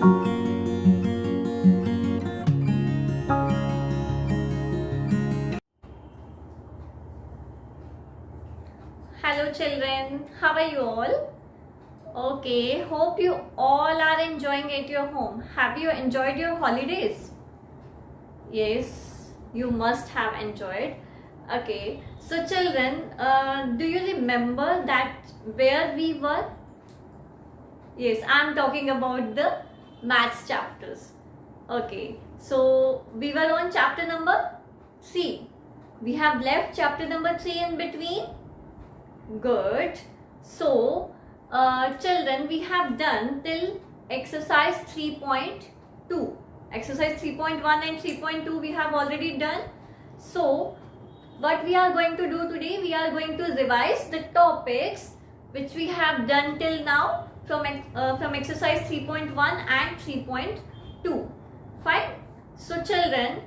Hello children, how are you all? Okay, hope you all are enjoying at your home. Have you enjoyed your holidays? Yes, you must have enjoyed. Okay, so children, do you remember that where we were? Yes, I'm talking about the maths chapters. Okay, so we were on chapter number 3. We have left chapter number 3 in between. Good. So, children, we have done till exercise 3.2. Exercise 3.1 and 3.2 we have already done. So, what we are going to do today, we are going to revise the topics which we have done till now from exercise 3.1 and 3.2. Fine. So, children,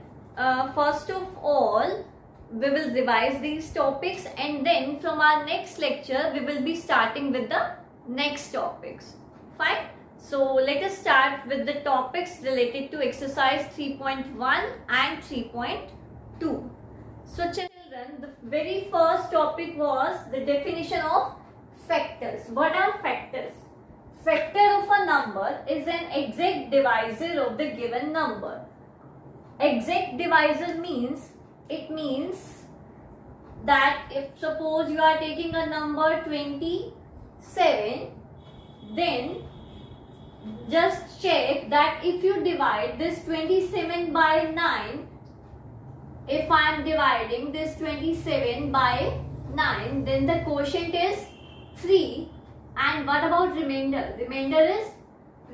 first of all, we will revise these topics, and then from our next lecture we will be starting with the next topics. Fine. So let us start with the topics related to exercise 3.1 and 3.2. So children, the very first topic was the definition of factors. What are factors? Factor of a number is an exact divisor of the given number. Exact divisor means, it means that if suppose you are taking a number 27, then just check that if you divide this 27 by 9, if I am dividing this 27 by 9, then the quotient is 3, and what about remainder? Remainder is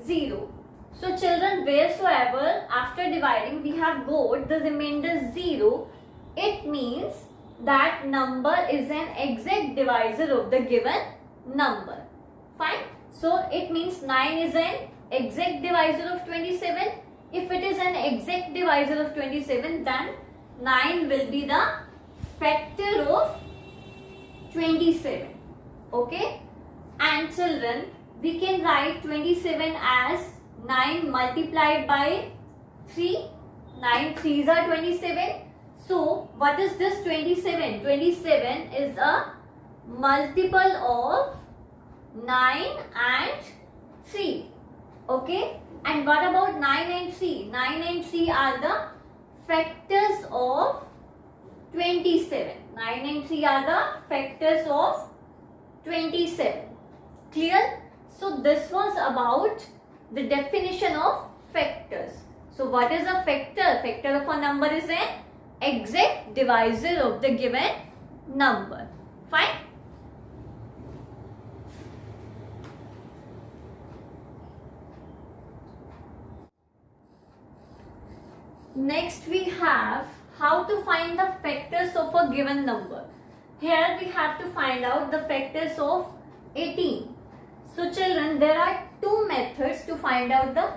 0. So children, wheresoever after dividing we have got the remainder 0, it means that number is an exact divisor of the given number. Fine. So it means 9 is an exact divisor of 27. If it is an exact divisor of 27, then 9 will be the factor of 27. Okay. And children, we can write 27 as 9 multiplied by 3. 9 3s are 27. So, what is this 27? 27 is a multiple of 9 and 3. Okay? And what about 9 and 3? 9 and 3 are the factors of 27. 9 and 3 are the factors of 27. Clear? So, this was about the definition of factors. So, what is a factor? Factor of a number is an exact divisor of the given number. Fine. Next we have how to find the factors of a given number. Here we have to find out the factors of 18. So children, there are two methods to find out the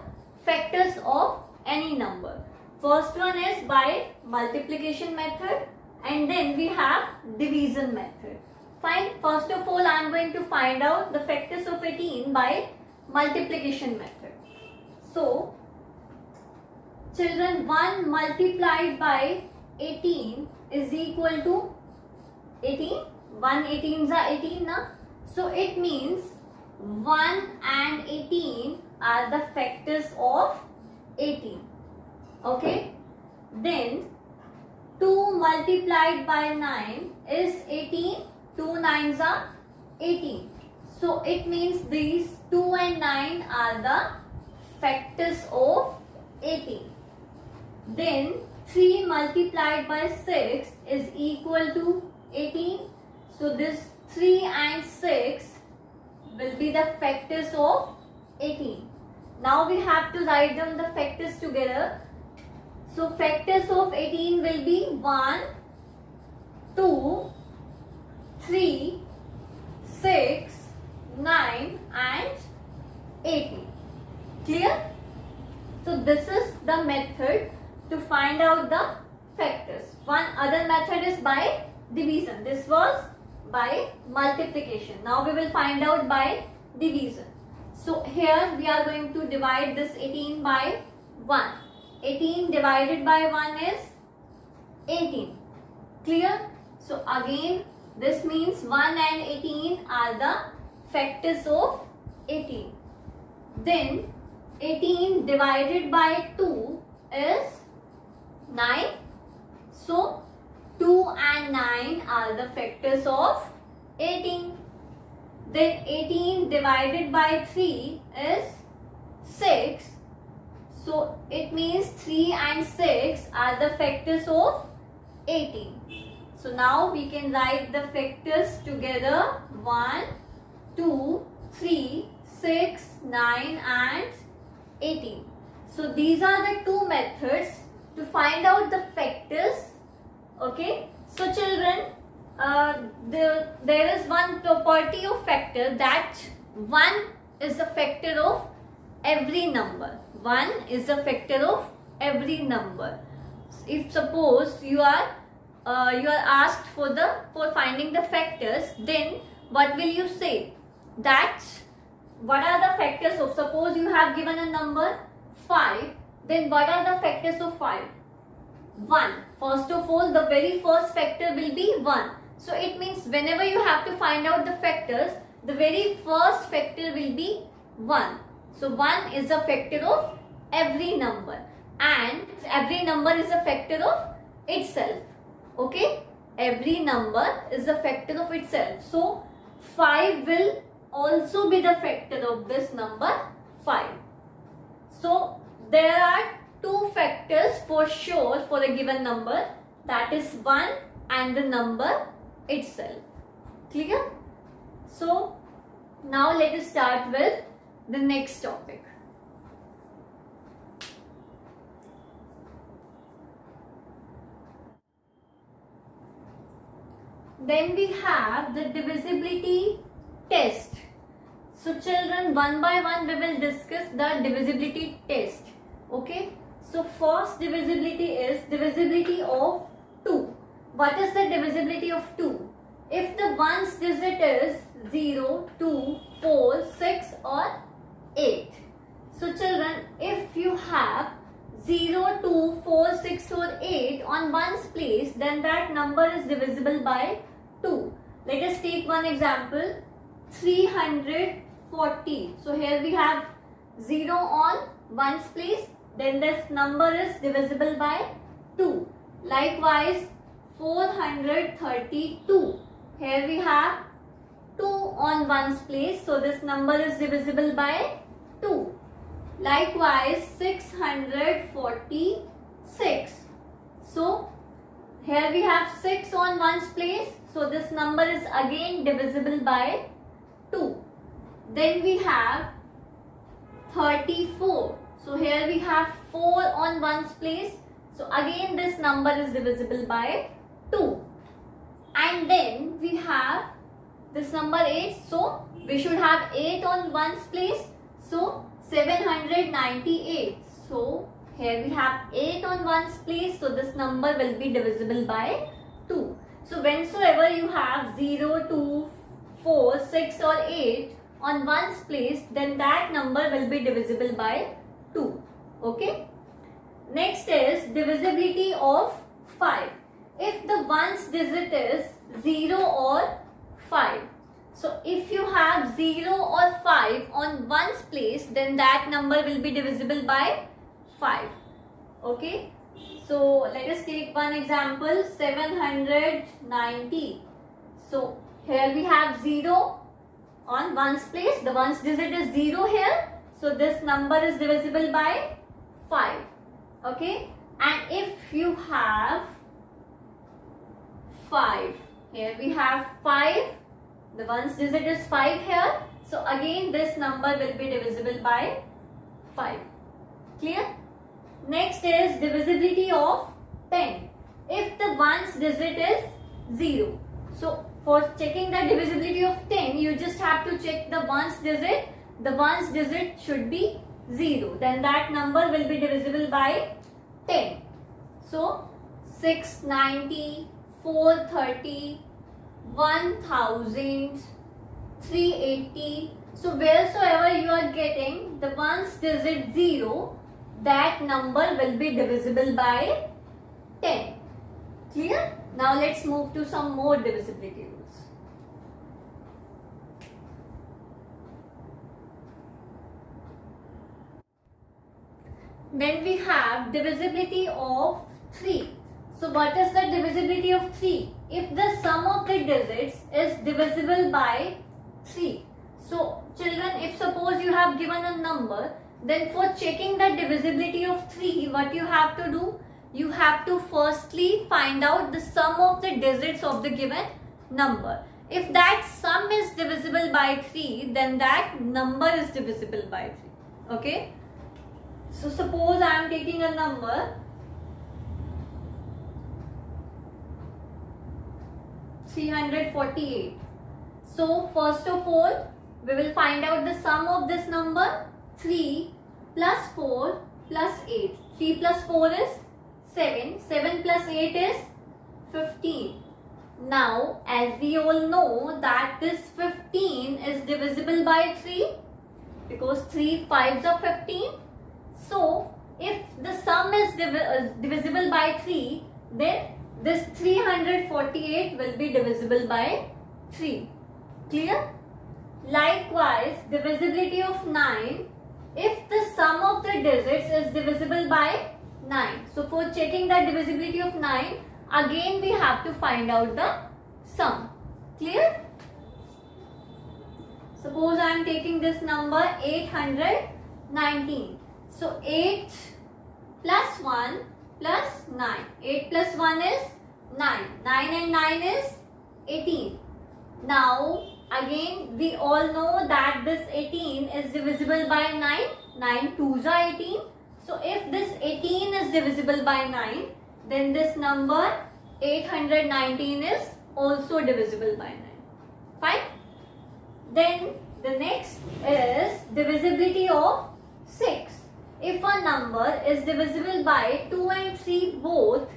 factors of any number. First one is by multiplication method, and then we have division method. Fine. First of all, I am going to find out the factors of 18 by multiplication method. So, children, 1 multiplied by 18 is equal to 18. 1 18s are 18 now. So, it means 1 and 18 are the factors of 18. Okay. Then 2 multiplied by 9 is 18. 2 9s are 18. So it means these 2 and 9 are the factors of 18. Then 3 multiplied by 6 is equal to 18. So this 3 and 6 will be the factors of 18. Now we have to write down the factors together. So factors of 18 will be 1, 2, 3, 6, 9 and 18. Clear? So this is the method to find out the factors. One other method is by division. This was by multiplication. Now we will find out by division. So here we are going to divide this 18 by 1. 18 divided by 1 is 18. Clear? So again this means 1 and 18 are the factors of 18. Then 18 divided by 2 is 9. So 2 and 9 are the factors of 18. Then 18 divided by 3 is 6. So it means 3 and 6 are the factors of 18. So now we can write the factors together: 1, 2, 3, 6, 9 and 18. So these are the two methods to find out the factors. Okay. So children, there is one property of factor, that 1 is a factor of every number. 1 is a factor of every number. If suppose you are asked for finding the factors, then what will you say? That what are the factors of, suppose you have given a number 5, then what are the factors of 5? 1. First of all, the very first factor will be 1. So it means whenever you have to find out the factors, the very first factor will be 1. So 1 is a factor of every number, and every number is a factor of itself. Okay, every number is a factor of itself. So 5 will also be the factor of this number 5. So there are two factors for sure for a given number, that is 1 and the number itself. Clear? So now let us start with the next topic. Then we have the divisibility test. So children, one by one we will discuss the divisibility test. Okay. So first divisibility is divisibility of 2. What is the divisibility of 2? If the ones digit is 0, 2, 4, 6 or 8. So children, if you have 0, 2, 4, 6 or 8 on ones place, then that number is divisible by 2. Let us take one example, 340. So here we have 0 on ones place, then this number is divisible by 2. Likewise 432. Here we have 2 on ones place, so this number is divisible by 2. Likewise 646. So here we have 6 on ones place, so this number is again divisible by 2. Then we have 34. So here we have 4 on ones place, so again this number is divisible by 2. And then we have this number 8, so we should have 8 on ones place, so 798. So here we have 8 on ones place, so this number will be divisible by 2. So whensoever you have 0, 2, 4, 6 or 8 on ones place, then that number will be divisible by 2. Okay. Next is divisibility of 5. If the ones digit is 0 or 5. So if you have 0 or 5 on ones place, then that number will be divisible by 5. Okay. So let us take one example, 790. So here we have 0 on ones place. The ones digit is 0 here. So this number is divisible by 5. Okay. And if you have 5, here we have 5. The ones digit is 5 here. So again this number will be divisible by 5. Clear? Next is divisibility of 10. If the ones digit is 0. So for checking the divisibility of 10, you just have to check the ones digit. The ones digit should be 0. Then that number will be divisible by 10. So 690, 430, 1000, 380, So wheresoever you are getting the ones digit 0, that number will be divisible by 10. Clear? Now let's move to some more divisibility rules. Then we have divisibility of 3. So what is the divisibility of 3? If the sum of the digits is divisible by 3. So children, if suppose you have given a number, then for checking the divisibility of 3, what you have to do? You have to firstly find out the sum of the digits of the given number. If that sum is divisible by 3, then that number is divisible by 3. Okay? So suppose I am taking a number 348. So first of all, we will find out the sum of this number 3 plus 4 plus 8. 3 plus 4 is 7. 7 plus 8 is 15. Now, as we all know that this 15 is divisible by 3 because 3 5s are 15. So, if the sum is divisible by 3, then this 348 will be divisible by 3. Clear? Likewise, divisibility of 9, if the sum of the digits is divisible by 9. So, for checking the divisibility of 9, again we have to find out the sum. Clear? Suppose I am taking this number 819. So 8 plus 1 plus 9. 8 plus 1 is 9. 9 and 9 is 18. Now again we all know that this 18 is divisible by 9. 9 2s are 18. So if this 18 is divisible by 9, then this number 819 is also divisible by 9. Fine? Then the next is divisibility of 6. If a number is divisible by 2 and 3 both,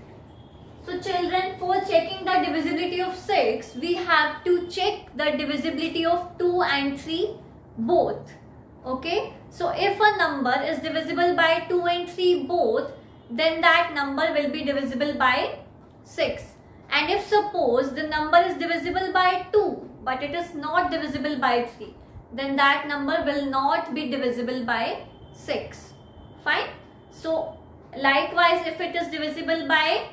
so children, for checking the divisibility of 6, we have to check the divisibility of 2 and 3 both. Okay? So if a number is divisible by 2 and 3 both, then that number will be divisible by 6. And if suppose the number is divisible by 2, but it is not divisible by 3, then that number will not be divisible by 6. Fine? So, likewise, if it is divisible by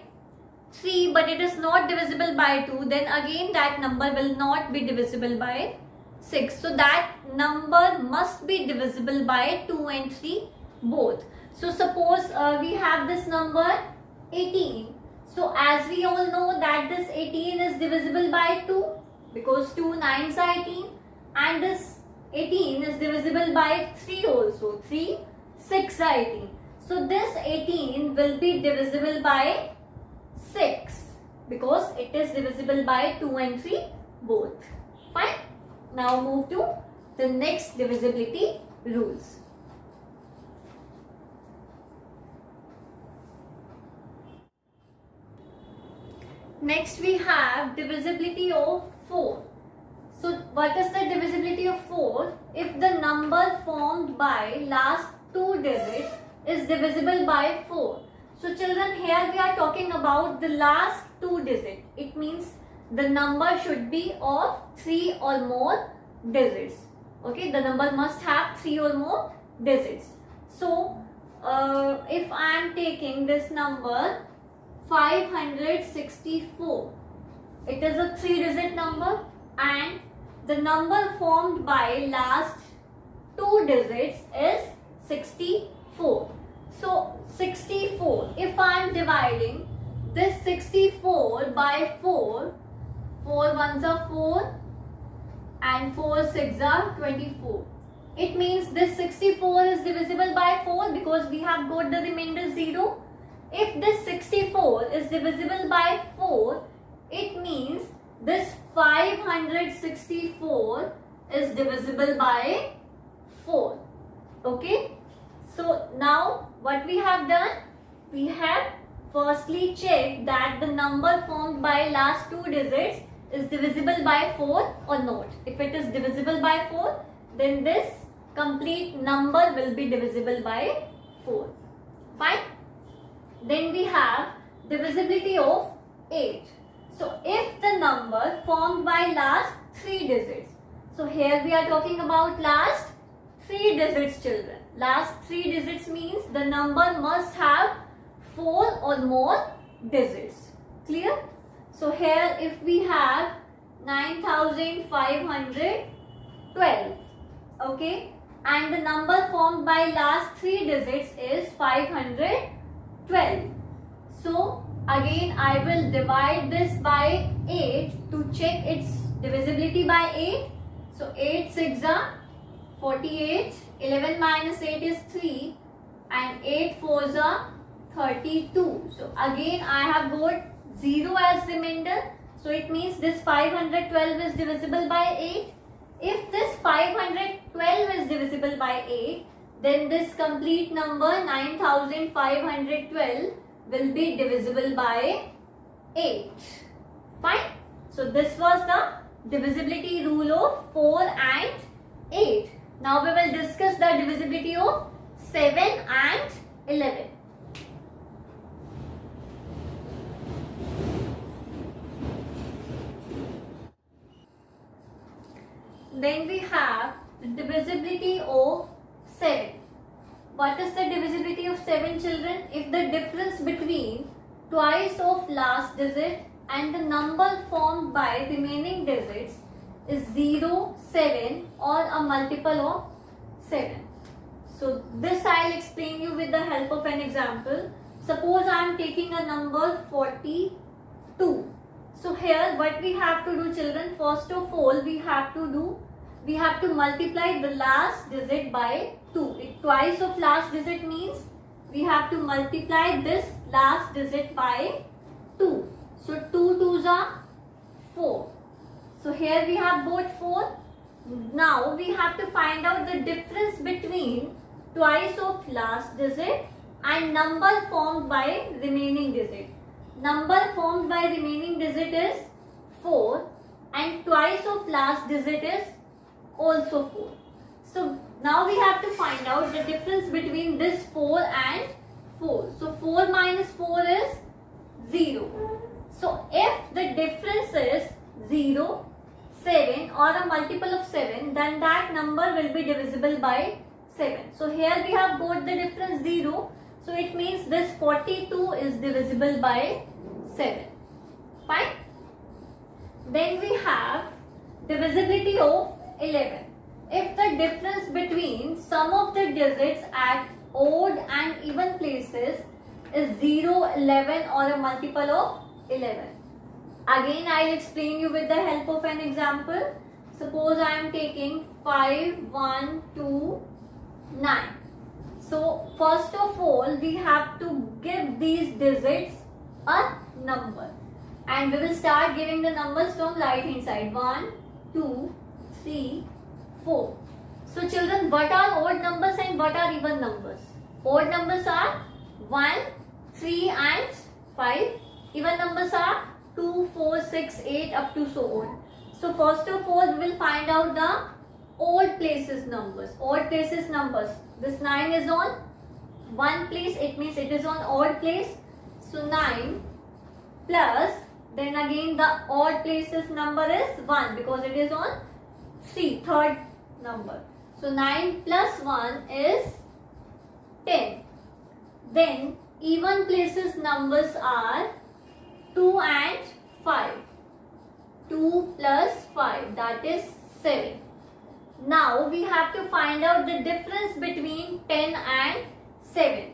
3, but it is not divisible by 2, then again that number will not be divisible by 6. So, that number must be divisible by 2 and 3 both. So, suppose we have this number 18. So, as we all know that this 18 is divisible by 2 because 2 9s are 18, and this 18 is divisible by 3 also. 3 6 are 18. So this 18 will be divisible by 6 because it is divisible by 2 and 3 both. Fine. Now move to the next divisibility rules. Next we have divisibility of 4. So what is the divisibility of 4? If the number formed by last 2 digits is divisible by 4. So children, here we are talking about the last 2 digits. It means the number should be of 3 or more digits. Okay, the number must have 3 or more digits. So if I am taking this number 564, it is a 3-digit number and the number formed by last 2 digits is 64. So 64, if I am dividing this 64 by 4, 4 ones are 4 and 4 6 are 24. It means this 64 is divisible by 4 because we have got the remainder 0. If this 64 is divisible by 4, it means this 564 is divisible by 4. Okay. So now what we have done? We have firstly checked that the number formed by last 2 digits is divisible by 4 or not. If it is divisible by 4, then this complete number will be divisible by 4. Fine. Then we have divisibility of 8. So if the number formed by last 3 digits. So here we are talking about last 3 digits, children. Last 3 digits means the number must have 4 or more digits. Clear? So here if we have 9512, okay, and the number formed by last 3 digits is 512. So again I will divide this by 8 to check its divisibility by 8. So 8 6 are 48, 11 minus 8 is 3, and 8 4s are 32. So again I have got 0 as remainder. So it means this 512 is divisible by 8. If this 512 is divisible by 8, then this complete number 9512 will be divisible by 8. Fine. So this was the divisibility rule of 4 and 8. Now we will discuss the divisibility of 7 and 11. Then we have the divisibility of 7. What is the divisibility of 7, children? If the difference between twice of last digit and the number formed by remaining digits is 0, 7 or a multiple of 7. So this I will explain you with the help of an example. Suppose I am taking a number 42. So here what we have to do, children, first of all we have to multiply the last digit by 2. If twice of last digit means we have to multiply this last digit by 2. So 2 2s are 4. So here we have both 4. Now we have to find out the difference between twice of last digit and number formed by remaining digit. Number formed by remaining digit is 4 and twice of last digit is also 4. So now we have to find out the difference between this 4 and 4. So 4 minus 4 is 0. So if the difference is 0, 7 or a multiple of 7, then that number will be divisible by 7. So here we have got the difference 0. So it means this 42 is divisible by 7. Fine. Then we have divisibility of 11. If the difference between sum of the digits at odd and even places is 0, 11 or a multiple of 11. Again I will explain you with the help of an example. Suppose I am taking 5, 1, 2, 9. So first of all we have to give these digits a number. And we will start giving the numbers from right hand side. 1, 2, 3, 4. So children, what are odd numbers and what are even numbers? Odd numbers are 1, 3 and 5. Even numbers are 2, 4, 6, 8 up to so on. So first of all we will find out the odd places numbers. Odd places numbers. This 9 is on 1 place, it means it is on odd place. So 9 plus, then again the odd places number is 1 because it is on 3, third number. So 9 plus 1 is 10. Then even places numbers are 2 and 5. 2 plus 5, that is 7. Now we have to find out the difference between 10 and 7.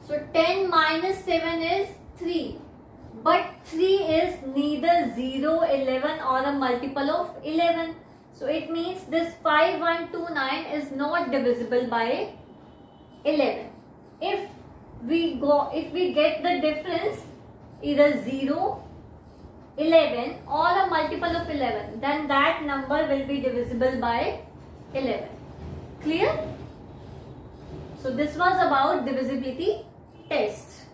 So 10 minus 7 is 3. But 3 is neither 0, 11 or a multiple of 11. So it means this 5, 1, 2, 9 is not divisible by 11. If we get the difference either 0, 11 or a multiple of 11, then that number will be divisible by 11. Clear? So this was about divisibility test.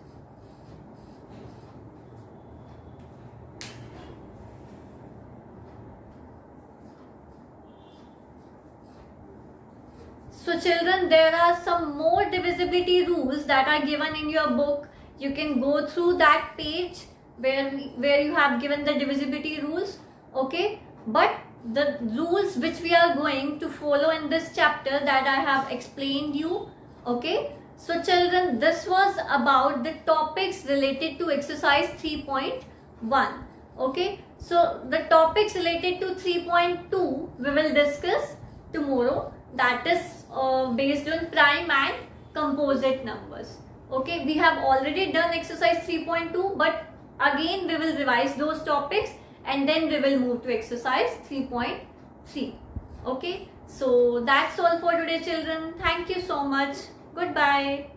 children, there are some more divisibility rules that are given in your book. You can go through that page where you have given the divisibility rules. Okay, but the rules which we are going to follow in this chapter that I have explained you. Okay, so children, this was about the topics related to exercise 3.1. Okay, so the topics related to 3.2 we will discuss tomorrow, that is based on prime and composite numbers. Okay, we have already done exercise 3.2, but again we will revise those topics and then we will move to exercise 3.3. Okay, so that's all for today, children. Thank you so much. Goodbye.